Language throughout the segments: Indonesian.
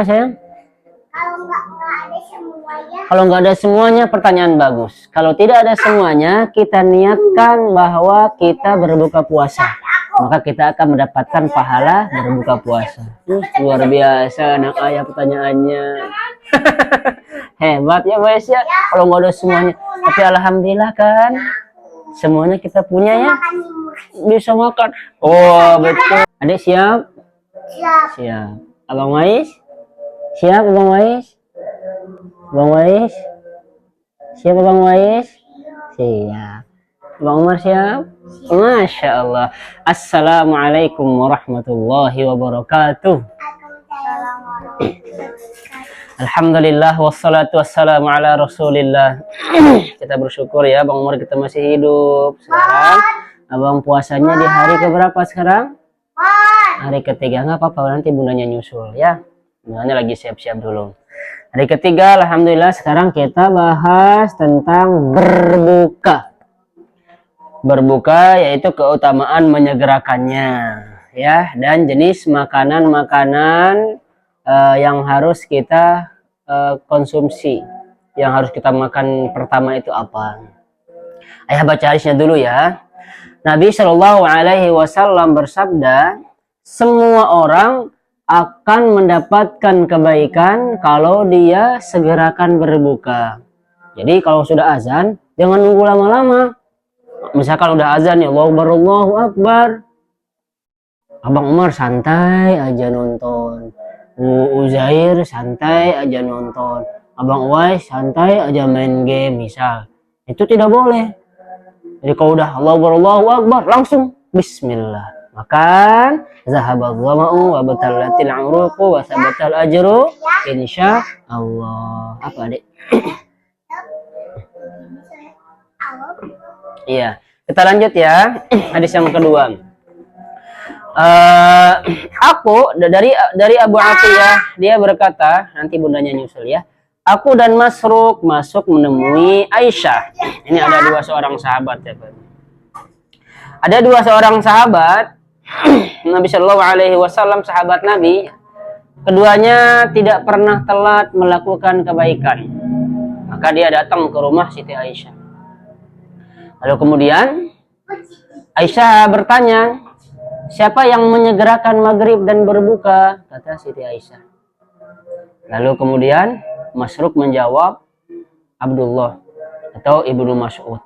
Sayang? Kalau nggak ada semuanya, Pertanyaan bagus. Kalau tidak ada semuanya, kita niatkan bahwa kita berbuka puasa. Maka kita akan mendapatkan pahala berbuka puasa. Luar biasa anak ayah pertanyaannya. Hebat ya guys ya. Kalau nggak ada semuanya. Tapi alhamdulillah kan. Semuanya kita punya ya. Bisa makan. Oh betul. Adik siap? Siap. Abang Mais? Siap Abang Mais? Abang Mais? Siap Abang Mais? Siap. Abang Umar siap? Masya Allah. Assalamualaikum warahmatullahi wabarakatuh. Alhamdulillah wassalatu wassalamu ala rasulillah. Kita bersyukur ya Bang Umar kita masih hidup. Sekarang Abang puasanya di hari keberapa sekarang? Hari ketiga. Nggak apa-apa, nanti bundanya nyusul ya. Bundanya lagi siap-siap dulu. Hari ketiga, alhamdulillah sekarang kita bahas tentang berbuka. Berbuka yaitu keutamaan menyegerakannya ya, dan jenis makanan-makanan yang harus kita konsumsi, yang harus kita makan pertama itu apa. Ayah baca hadisnya dulu ya. Nabi Shallallahu Alaihi Wasallam bersabda, semua orang akan mendapatkan kebaikan kalau dia segerakan berbuka. Jadi kalau sudah azan, jangan nunggu lama-lama. Misalkan udah azan ya Allahu Akbar, Abang Umar santai aja nonton, Uzair santai aja nonton, Abang Uwais santai aja main game misal. Itu tidak boleh. Jadi kalau udah Allahu Akbar langsung Bismillah. Makan, zahabal dhama'u wa batallatil 'uruqu wa sabatal ajru insya Allah. Apa Adik? Iya, kita lanjut ya. Hadis yang kedua. Aku dari Abu Atiyah, dia berkata, nanti bundanya nyusul ya. Aku dan Masruq masuk menemui Aisyah. Ini ada dua seorang sahabat ya. Ada dua seorang sahabat Nabi Shallallahu Alaihi Wasallam, sahabat Nabi. Keduanya tidak pernah telat melakukan kebaikan. Maka dia datang ke rumah Siti Aisyah. Lalu kemudian Aisyah bertanya, siapa yang menyegerakan maghrib dan berbuka? Kata Siti Aisyah. Lalu kemudian Masruq menjawab, Abdullah atau Ibnu Mas'ud.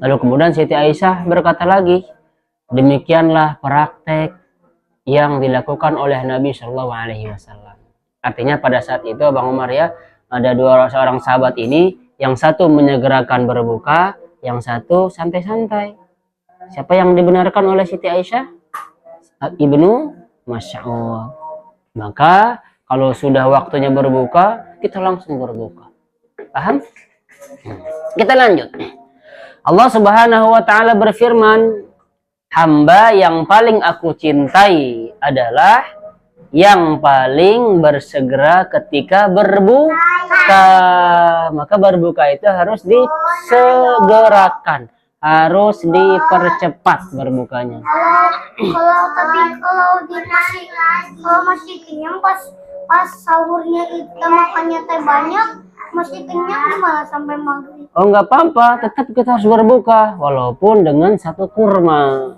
Lalu kemudian Siti Aisyah berkata lagi, demikianlah praktek yang dilakukan oleh Nabi Shallallahu Alaihi Wasallam. Artinya pada saat itu Bang Umar ya, ada dua seorang sahabat ini, yang satu menyegerakan berbuka, yang satu santai-santai. Siapa yang dibenarkan oleh Siti Aisyah? Ibnu Mas'ud. Maka kalau sudah waktunya berbuka, kita langsung berbuka. Paham? Kita lanjut. Allah Subhanahu wa taala berfirman, hamba yang paling aku cintai adalah yang paling bersegera ketika berbuka. Maka berbuka itu harus disegerakan, harus dipercepat berbukanya. Kalau masih kenyang pas sahurnya kita makannya teh banyak, masih kenyang malah sampai maghrib. Oh nggak apa-apa, tetap kita harus berbuka walaupun dengan satu kurma.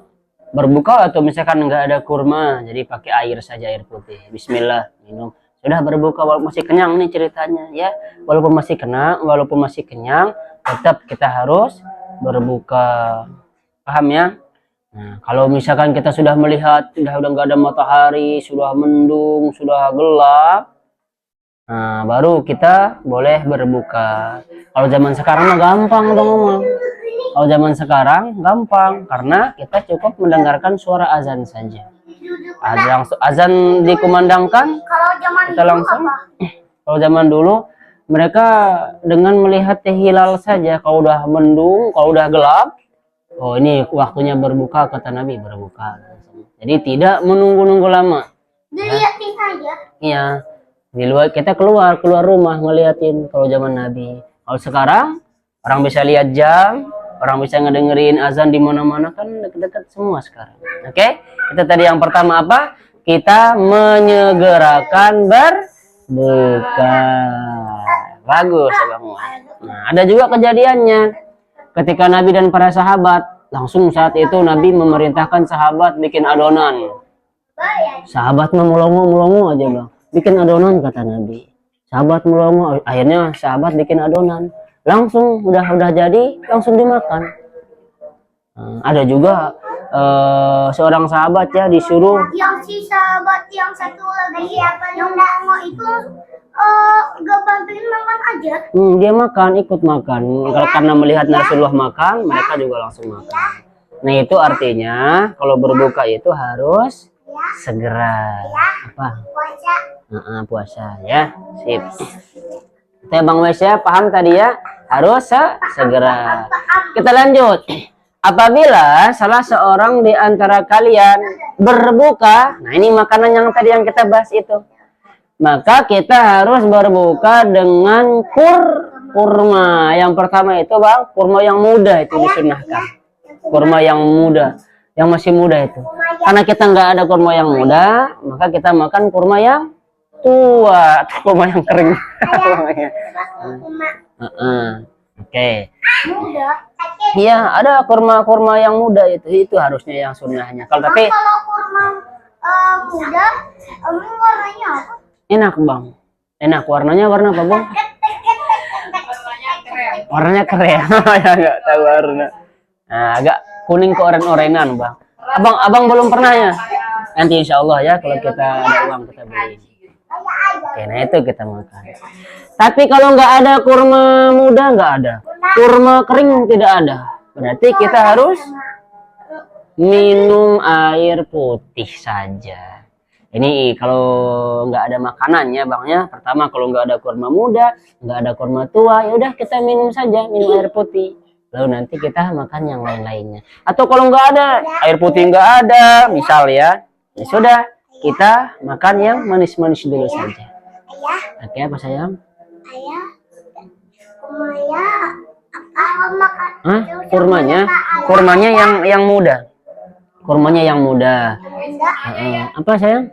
Berbuka atau misalkan nggak ada kurma, jadi pakai air saja, air putih. Bismillah, minum. Sudah berbuka walaupun masih kenyang nih ceritanya ya. Walaupun masih kenyang, tetap kita harus berbuka. Paham ya? Nah, kalau misalkan kita sudah melihat udah nggak ada matahari, sudah mendung, sudah gelap, nah baru kita boleh berbuka. Kalau zaman sekarang mah gampang dong. Kalau zaman sekarang gampang karena kita cukup mendengarkan suara azan saja. Azan dikumandangkan, kita langsung. Kalau zaman dulu mereka dengan melihat hilal saja, kalau udah mendung, kalau udah gelap, oh ini waktunya berbuka, kata Nabi, berbuka. Jadi tidak menunggu-nunggu lama. Dilihatin aja. Iya. Di luar kita keluar rumah ngeliatin kalau zaman Nabi. Kalau sekarang orang bisa lihat jam, orang bisa ngedengerin azan di mana-mana, kan dekat-dekat semua sekarang. Oke? Itu tadi yang pertama apa? kita menyegerakan berbuka. Bagus Abang Wan. Nah, ada juga kejadiannya ketika Nabi dan para sahabat, langsung saat itu Nabi memerintahkan sahabat bikin adonan. Sahabat melongo aja Bang, bikin adonan kata Nabi. Sahabat melongo, akhirnya sahabat bikin adonan, langsung udah jadi, langsung dimakan. Ada juga seorang sahabat ya disuruh, Yang si sahabat yang satu lagi yang mau itu gak bantuin makan aja. dia makan, ikut makan. Karena melihat Rasulullah makan, mereka juga langsung makan. Nah itu artinya kalau berbuka itu harus segera apa? Puasa ya. Sip. Teh Bang Wes ya, paham tadi ya? Harus segera. Kita lanjut. Apabila salah seorang di antara kalian berbuka, nah ini makanan yang tadi yang kita bahas itu, maka kita harus berbuka dengan kurma. Yang pertama itu Bang, kurma yang muda itu disunahkan. Kurma yang muda, yang masih muda itu. Karena kita nggak ada kurma yang muda, maka kita makan kurma yang tua, kurma yang kering. Oke. Muda. Iya, ada kurma yang muda itu harusnya yang sunnahnya. Kalau kurma muda, warnanya apa? Enak Bang, enak. Warnanya warna apa Bang? Warnanya keren. Ya nggak tahu warna. Nah, agak kuning ke oren-orenan Bang. Abang belum pernah ya? Nanti insya Allah ya kalau kita ada uang kita beli. Oke, nah itu kita makan. Tapi kalau nggak ada kurma muda, nggak ada. Kurma kering tidak ada. Berarti kita harus minum air putih saja. Ini kalau nggak ada makanannya Bang ya. Pertama kalau nggak ada kurma muda, nggak ada kurma tua, ya udah kita minum saja, minum air putih. Lalu nanti kita makan yang lain-lainnya. Atau kalau nggak ada, air putih nggak ada, misal ya sudah kita makan yang manis-manis dulu saja. Oke apa sayang? Ayah, makan. Hah? Kurmanya yang muda. Kurmanya yang muda. Apa sayang?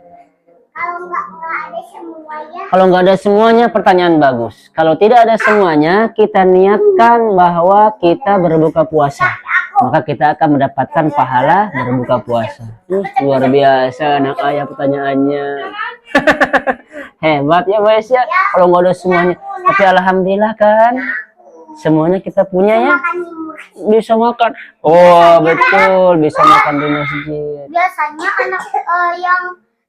Kalau nggak ada semuanya. Kalau nggak ada semuanya, pertanyaan bagus. Kalau tidak ada semuanya, kita niatkan bahwa kita berbuka puasa. Maka kita akan mendapatkan pahala berbuka puasa. Luar biasa anak ayah pertanyaannya. Hebat ya Mas ya. Kalau nggak ada semuanya. Tapi alhamdulillah kan. Semuanya kita punya ya. Bisa makan. Oh betul, bisa makan di masjid. Biasanya anak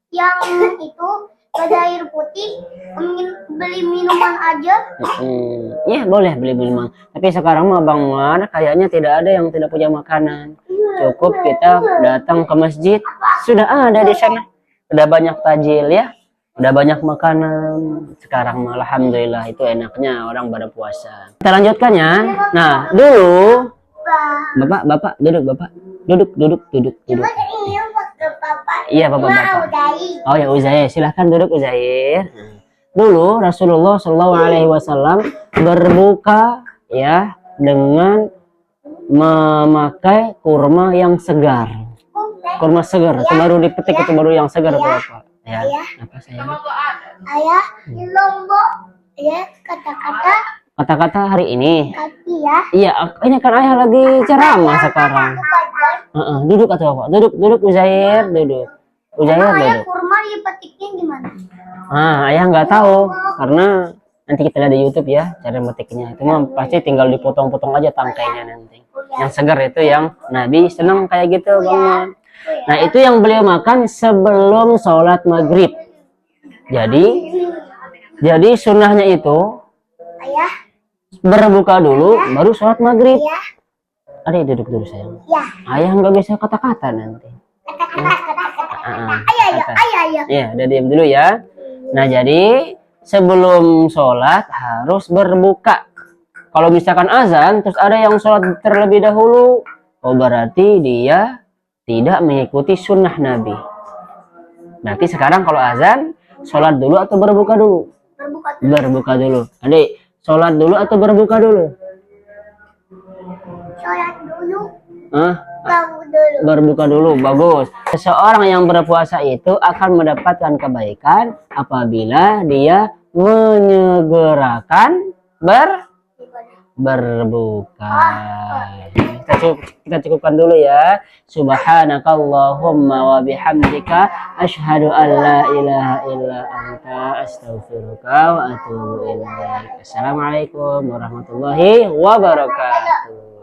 yang itu ada air putih beli minuman aja. Ya boleh beli minuman. Tapi sekarang mah Bang Wan kayaknya tidak ada yang tidak punya makanan. Cukup kita datang ke masjid, sudah ada di sana. Udah banyak tajil ya. Udah banyak makanan. Sekarang mah alhamdulillah itu enaknya orang pada puasa. Kita lanjutkan ya. Nah, dulu Bapak duduk Bapak. Duduk. Iya Bapak. Oh ya Uzair, silahkan duduk Uzair. Dulu Rasulullah SAW berbuka ya dengan memakai kurma yang segar. Kurma segar, itu baru dipetik, itu baru yang segar Bapak. Ya, apa sayang? Ayah, di Lombok ya Kata-kata hari ini. ya. Iya, ini kan ayah lagi ceramah sekarang. Duduk atau Bapak? Duduk Uzair, duduk. Ayah kurma dipetiknya gimana? Ayah nggak tahu karena nanti kita lihat di YouTube ya cara metiknya. Itu mah pasti tinggal dipotong-potong aja tangkainya nanti. Yang segar itu yang Nabi senang kayak gitu banget. Nah itu yang beliau makan sebelum sholat maghrib. Jadi sunnahnya itu Ayah, berbuka dulu baru sholat maghrib. ya. Adik duduk dulu sayang. Ya. Ayah nggak bisa kata-kata nanti. Ayah. Ya, udah diam dulu ya. Nah, jadi sebelum sholat harus berbuka. Kalau misalkan azan, terus ada yang sholat terlebih dahulu, oh berarti dia tidak mengikuti sunnah Nabi. Berarti sekarang kalau azan, sholat dulu atau berbuka dulu? Berbuka dulu. Adik, sholat dulu atau berbuka dulu? Sholat dulu. Berbuka dulu, bagus. Seseorang yang berpuasa itu akan mendapatkan kebaikan apabila dia menyegerakan berbuka. Kita cukupkan dulu ya. Subhanakallahumma wa bihamdika asyhadu an la ilaha illa anta astaghfiruka wa atubu ilaik. Assalamualaikum warahmatullahi wabarakatuh.